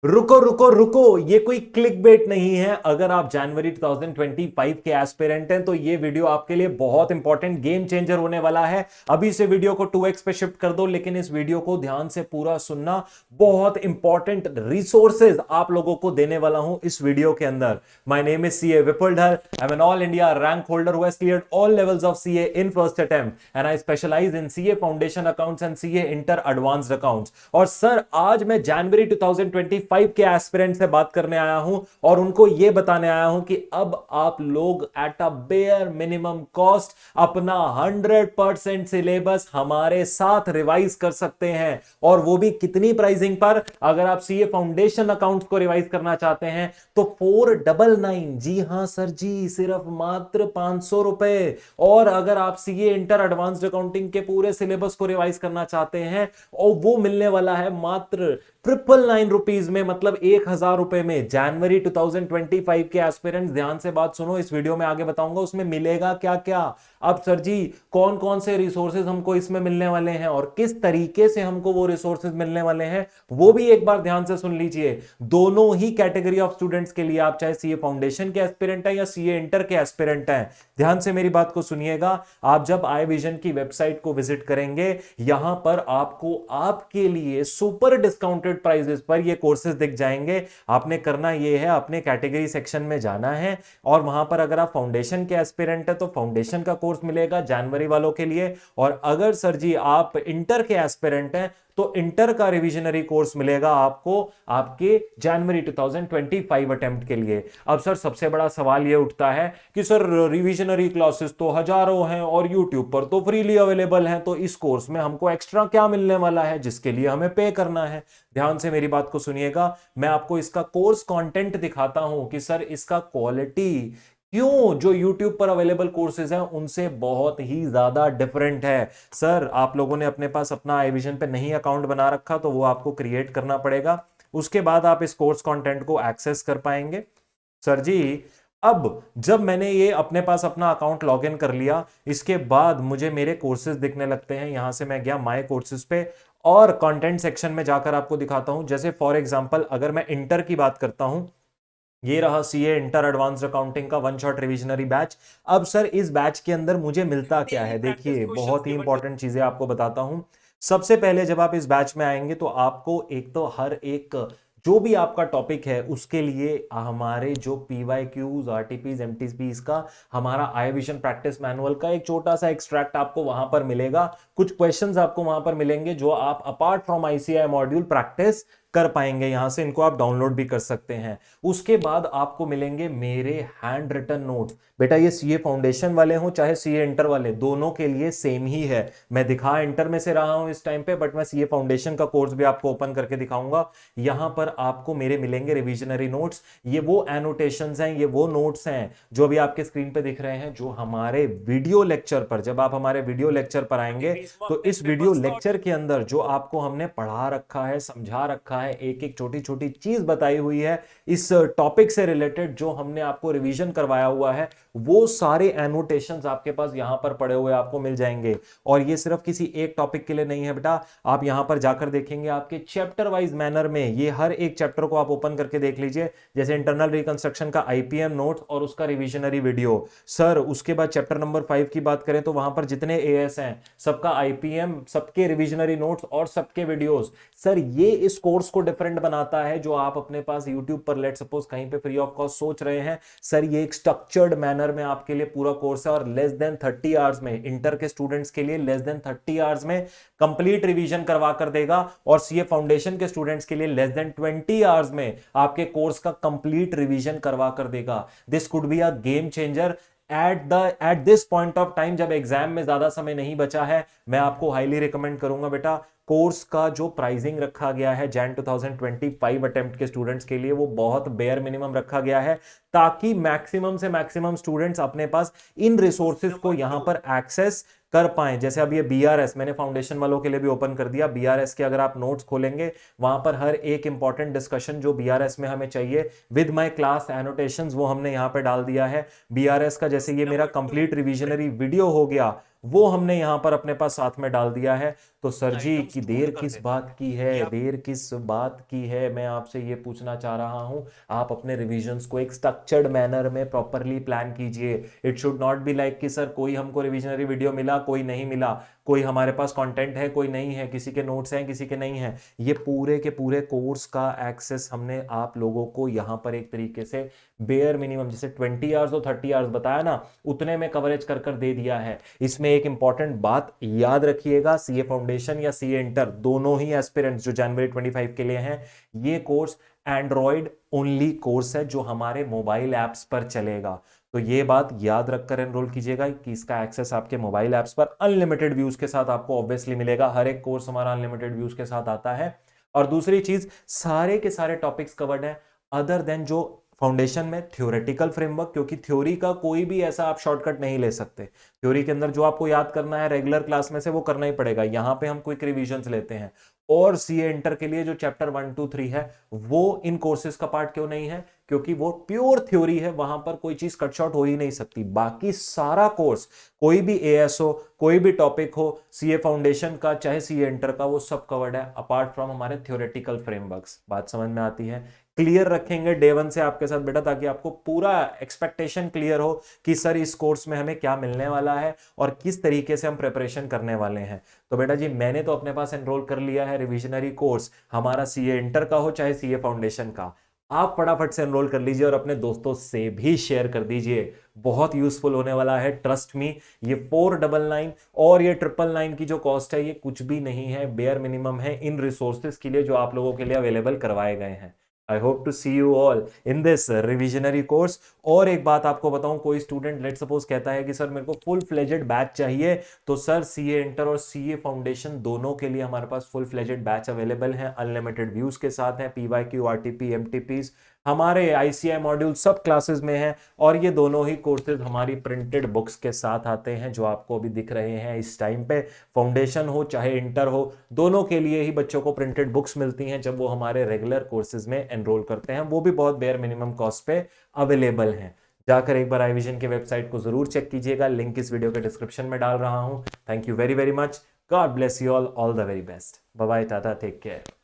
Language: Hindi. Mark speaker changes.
Speaker 1: रुको रुको रुको, ये कोई क्लिक बेट नहीं है। अगर आप जनवरी 2025 के एस्पिरेंट हैं तो ये वीडियो आपके लिए बहुत इंपॉर्टेंट गेम चेंजर होने वाला है। अभी से वीडियो को 2x पे शिफ्ट कर दो, लेकिन इस वीडियो को ध्यान से पूरा सुनना। बहुत इंपॉर्टेंट रिसोर्सेज आप लोगों को देने वाला हूं इस वीडियो के अंदर। My name is CA Vipul Dhar. I am an all India rank holder who has cleared all levels of CA in first attempt and I specialise in CA foundation accounts and CA inter advanced accounts. और सर, आज मैं जनवरी 2025 के एस्पिरेंट से बात करने आया हूं और उनको यह बताने आया हूं कि अब आप लोग at a bare minimum cost अपना 100% सिलेबस हमारे साथ रिवाइज कर सकते हैं। और वो भी कितनी प्राइसिंग पर? अगर आप सीए फाउंडेशन अकाउंट्स को रिवाइज करना चाहते हैं तो 499, जी हां सर जी, सिर्फ मात्र 500 रुपए। और अगर आप सीए इंटर एडवांस्ड अकाउंटिंग के पूरे सिलेबस को रिवाइज करना चाहते हैं, और वो मिलने वाला है मात्र 999 रुपीज में, मतलब 1000 रुपए में। जनवरी 2025 के एस्पिरेंट्स ध्यान से बात सुनो, इस वीडियो में आगे बताऊंगा उसमें मिलेगा क्या क्या। अब सर जी, कौन कौन से रिसोर्सेज हमको इसमें मिलने वाले हैं और किस तरीके से हमको वो रिसोर्सेज मिलने वाले हैं, वो भी एक बार ध्यान से सुन लीजिए। दोनों ही कैटेगरी ऑफ स्टूडेंट्स के लिए, आप चाहे सीए फाउंडेशन के एस्पिरेंट हैं या सीए इंटर के एस्पिरेंट हैं, ध्यान से मेरी बात को सुनिएगा। आप जब आई विजन की वेबसाइट को विजिट करेंगे, यहां पर आपको आपके लिए सुपर डिस्काउंटेड प्राइसेस पर ये कोर्सेज दिख जाएंगे। आपने करना ये है, अपने कैटेगरी सेक्शन में जाना है और वहां पर अगर आप फाउंडेशन के एस्पिरेंट है तो फाउंडेशन का कोर्स मिलेगा जनवरी वालों के लिए। और अगर सर जी आप इंटर के एस्पिरेंट हैं तो इंटर का रिविजनरी कोर्स मिलेगा आपको आपके जनवरी 2025 अटेम्प्ट के लिए। अब सर, सबसे बड़ा सवाल यह उठता है कि सर रिविजनरी क्लासेस तो हजारों हैं और यूट्यूब पर तो फ्रीली अवेलेबल हैं, तो इस कोर्स में हमको एक्स्ट्रा क्या मिलने वाला है जिसके लिए हमें पे करना है? ध्यान से मेरी बात को सुनिएगा। मैं आपको इसका कोर्स कंटेंट दिखाता हूं कि सर इसका क्वालिटी क्यों जो YouTube पर अवेलेबल कोर्सेज हैं उनसे बहुत ही ज्यादा डिफरेंट है। सर, आप लोगों ने अपने पास अपना आईविजन पे नहीं अकाउंट बना रखा तो वो आपको क्रिएट करना पड़ेगा, उसके बाद आप इस कोर्स कंटेंट को एक्सेस कर पाएंगे। सर जी, अब जब मैंने ये अपने पास अपना अकाउंट लॉगिन कर लिया, इसके बाद मुझे मेरे कोर्सेज दिखने लगते हैं। यहां से मैं गया माय कोर्सेज पे और कंटेंट सेक्शन में जाकर आपको दिखाता हूं। जैसे फॉर एग्जांपल अगर मैं इंटर की बात करता हूं, ये रहा सीए इंटर एडवांस्ड अकाउंटिंग का वन शॉट रिविजनरी बैच। अब सर, इस बैच के अंदर मुझे मिलता क्या है? देखिए, बहुत ही इंपॉर्टेंट चीजें आपको बताता हूं। सबसे पहले जब आप इस बैच में आएंगे तो आपको एक तो हर एक जो भी आपका टॉपिक है उसके लिए हमारे जो पीवाई क्यूज, आरटीपीज, एमटीपीज का हमारा आई विजन प्रैक्टिस मैनुअल का एक छोटा सा एक्सट्रैक्ट आपको वहां पर मिलेगा। कुछ क्वेश्चंस आपको वहां पर मिलेंगे जो आप apart from ICI module practice कर पाएंगे। यहां से इनको आप डाउनलोड भी कर सकते हैं। उसके बाद आपको मिलेंगे मेरे हैंड रिटन नोट्स। बेटा, ये सीए फाउंडेशन वाले हो चाहे सीए इंटर वाले, दोनों के लिए सेम ही है। मैं दिखा इंटर में से रहा हूं इस टाइम पे, बट मैं सीए फाउंडेशन का कोर्स भी आपको ओपन करके दिखाऊंगा। यहां पर आपको मेरे मिलेंगे रिविजनरी नोट्स। ये वो एनोटेशंस हैं, ये वो नोट्स हैं जो अभी आपके स्क्रीन पे दिख रहे हैं, जो हमारे वीडियो लेक्चर पर, जब आप हमारे वीडियो लेक्चर पर आएंगे तो इस वीडियो लेक्चर के अंदर जो आपको हमने पढ़ा रखा है, समझा रखा है, एक एक छोटी छोटी चीज बताई हुई है इस टॉपिक से रिलेटेड, जो हमने आपको रिवीजन करवाया हुआ है, वो सारे एनोटेशंस आपके पास यहां पर पड़े हुए आपको मिल जाएंगे। और ये सिर्फ किसी एक टॉपिक के लिए नहीं है बेटा, आप यहां पर जाकर देखेंगे आपके चैप्टर वाइज मैनर में ये हर एक चैप्टर को आप ओपन करके देख लीजिए। जैसे इंटरनल रिकंस्ट्रक्शन का आईपीएम नोट्स और उसका रिविजनरी वीडियो। सर, उसके बाद चैप्टर नंबर 5 की बात करें तो वहां पर जितने एएस हैं सबका आईपीएम, सबके रिविजनरी नोट्स और सबके वीडियोस। सर, ये इस कोर्स को डिफरेंट बनाता है। जो आप अपने पास यूट्यूब पर लेट सपोज कहीं पे फ्री ऑफ कॉस्ट सोच रहे हैं, सर ये एक स्ट्रक्चर्ड मैनर में आपके लिए पूरा कोर्स है और लेस देन 30 आवर्स में, इंटर के स्टूडेंट्स के लिए लेस देन 30 आवर्स में कंप्लीट रिवीजन करवा कर देगा। और सीए फाउंडेशन के स्टूडेंट्स के लिए लेस देन 20 आवर्स में आपके कोर्स का कंप्लीट रिवीजन करवा कर देगा। This could be a game changer at this point of time, जब एग्जाम में ज्यादा समय नहीं बचा है। मैं आपको हाईली रिकमेंड करूंगा बेटा, कोर्स का जो प्राइसिंग रखा गया है जैन 2025 अटेम्प्ट के स्टूडेंट्स के लिए, वो बहुत बेयर मिनिमम रखा गया है, ताकि मैक्सिमम से मैक्सिमम स्टूडेंट्स अपने पास इन रिसोर्सेज को यहां पर एक्सेस कर पाएं। जैसे अब ये बीआरएस मैंने फाउंडेशन वालों के लिए भी ओपन कर दिया। बीआरएस के अगर आप नोट्स खोलेंगे, वहां पर हर एक इंपॉर्टेंट डिस्कशन जो बीआरएस में हमें चाहिए विद माय क्लास एनोटेशंस, वो हमने यहां पे डाल दिया है। बीआरएस का जैसे ये मेरा कंप्लीट रिविजनरी वीडियो हो गया, वो हमने यहां पर अपने पास साथ में डाल दिया है। तो सर जी
Speaker 2: आइटम्स
Speaker 1: की
Speaker 2: ढूंढ
Speaker 1: देर
Speaker 2: कर
Speaker 1: किस
Speaker 2: देता
Speaker 1: बात
Speaker 2: है
Speaker 1: की
Speaker 2: कि
Speaker 1: है,
Speaker 2: आप
Speaker 1: देर किस बात की है, मैं आपसे ये पूछना चाह रहा हूं। आप अपने रिविजन्स को एक स्ट्रक्चर्ड मैनर में प्रॉपरली प्लान कीजिए। It should not be like कि सर कोई हमको रिविजनरी वीडियो मिला, कोई नहीं मिला, कोई हमारे पास कंटेंट है, कोई नहीं है, किसी के नोट्स हैं, किसी के नहीं है। ये पूरे के पूरे कोर्स का एक्सेस हमने आप लोगों को यहां पर एक तरीके से बेयर मिनिमम, जैसे 20 आवर्स और 30 आवर्स बताया ना, उतने में कवरेज कर कर दे दिया है। इसमें एक इंपॉर्टेंट बात याद रखिएगा, सीए फाउंडेशन या सीए इंटर दोनों ही एस्पिरेंट्स जो जनवरी 25 के लिए हैं, ये कोर्स एंड्रॉयड ओनली कोर्स है जो हमारे मोबाइल ऐप्स पर चलेगा। तो ये बात याद रखकर एनरोल कीजिएगा कि इसका एक्सेस आपके मोबाइल ऐप्स पर अनलिमिटेड व्यूज के साथ आपको ऑब्वियसली मिलेगा। हर एक कोर्स हमारा अनलिमिटेड व्यूज के साथ आता है। और दूसरी चीज, सारे के सारे टॉपिक्स कवर्ड हैं अदर देन जो फाउंडेशन में थ्योरेटिकल फ्रेमवर्क, क्योंकि थ्योरी का कोई भी ऐसा आप शॉर्टकट नहीं ले सकते। थ्योरी के अंदर जो आपको याद करना है रेगुलर क्लास में से वो करना ही पड़ेगा, यहां पे हम क्विक रिवीजन्स लेते हैं। और सीए इंटर के लिए जो चैप्टर 1 2 3 है वो इन कोर्सेज का पार्ट क्यों नहीं है, क्योंकि वो प्योर थ्योरी है, वहां पर कोई चीज कट शॉर्ट हो ही नहीं सकती। बाकी सारा कोर्स, कोई भी एएस हो, कोई भी टॉपिक हो, सीए फाउंडेशन का चाहे सीए इंटर का, वो सब कवर्ड है अपार्ट फ्रॉम हमारे थ्योरेटिकल फ्रेमवर्क्स। बात समझ में आती है? क्लियर रखेंगे डे 1 से आपके साथ बेटा, ताकि आपको पूरा एक्सपेक्टेशन क्लियर हो कि सर इस कोर्स में हमें क्या मिलने वाला है और किस तरीके से हम प्रिपरेशन करने वाले हैं। तो बेटा जी मैंने तो अपने पास एनरोल कर लिया है रिविजनरी कोर्स, हमारा सीए इंटर का हो चाहे सीए फाउंडेशन का। आप फटाफट से एनरोल कर लीजिए और अपने दोस्तों से भी शेयर कर दीजिए, बहुत यूजफुल होने वाला है, ट्रस्ट मी। ये 499 और ये 999 की जो कॉस्ट है ये कुछ भी नहीं है, बेयर मिनिमम है इन रिसोर्सेज के लिए जो आप लोगों के लिए अवेलेबल करवाए गए हैं। I hope to see you all in this revisionary course. और एक बात आपको बताऊं, कोई स्टूडेंट लेट सपोज कहता है कि सर मेरे को फुल फ्लेजेड बैच चाहिए, तो सर सीए इंटर और सीए फाउंडेशन दोनों के लिए हमारे पास फुल फ्लेजेड बैच अवेलेबल है, अनलिमिटेड व्यूज के साथ है, पीवाईक्यू आरटीपी एमटीपीज हमारे आईसीआई मॉड्यूल सब क्लासेस में हैं। और ये दोनों ही कोर्सेज हमारी प्रिंटेड बुक्स के साथ आते हैं जो आपको अभी दिख रहे हैं इस टाइम पे। फाउंडेशन हो चाहे इंटर हो, दोनों के लिए ही बच्चों को प्रिंटेड बुक्स मिलती हैं जब वो हमारे रेगुलर कोर्सेज में एनरोल करते हैं, वो भी बहुत बेयर मिनिमम कॉस्ट पे अवेलेबल हैं। जाकर एक बार आईविजन की वेबसाइट को जरूर चेक कीजिएगा, लिंक इस वीडियो के डिस्क्रिप्शन में डाल रहा हूं। Thank you very very much, god bless you all the very best, bye bye, tata, take care.